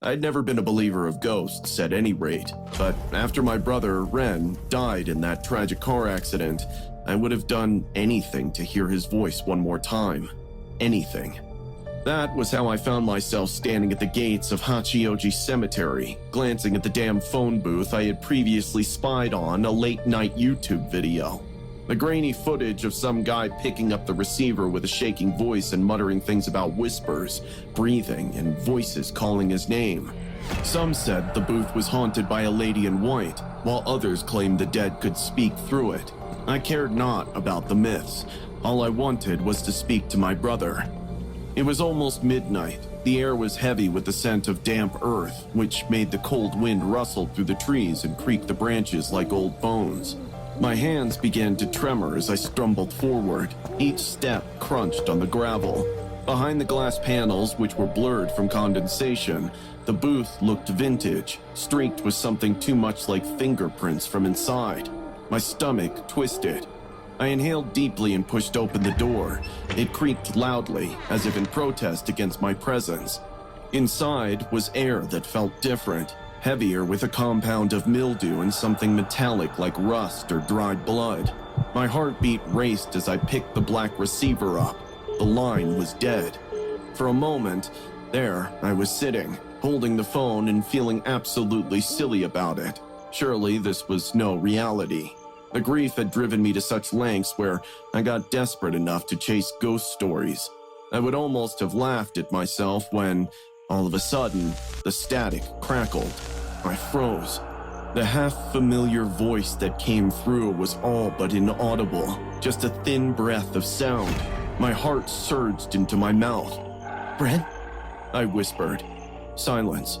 I'd never been a believer of ghosts at any rate, but after my brother, Ren, died in that tragic car accident, I would have done anything to hear his voice one more time. Anything. That was how I found myself standing at the gates of Hachioji Cemetery, glancing at the damn phone booth I had previously spied on a late-night YouTube video. The grainy footage of some guy picking up the receiver with a shaking voice and muttering things about whispers, breathing, and voices calling his name. Some said the booth was haunted by a lady in white, while others claimed the dead could speak through it. I cared not about the myths. All I wanted was to speak to my brother. It was almost midnight. The air was heavy with the scent of damp earth, which made the cold wind rustle through the trees and creak the branches like old bones. My hands began to tremor as I stumbled forward. Each step crunched on the gravel. Behind the glass panels, which were blurred from condensation, the booth looked vintage, streaked with something too much like fingerprints from inside. My stomach twisted. I inhaled deeply and pushed open the door. It creaked loudly, as if in protest against my presence. Inside was air that felt different, heavier with a compound of mildew and something metallic like rust or dried blood. My heartbeat raced as I picked the black receiver up. The line was dead. For a moment, there I was sitting, holding the phone and feeling absolutely silly about it. Surely this was no reality. The grief had driven me to such lengths where I got desperate enough to chase ghost stories. I would almost have laughed at myself when, all of a sudden, the static crackled. I froze. The half-familiar voice that came through was all but inaudible, just a thin breath of sound. My heart surged into my mouth. "Brent?" I whispered. Silence.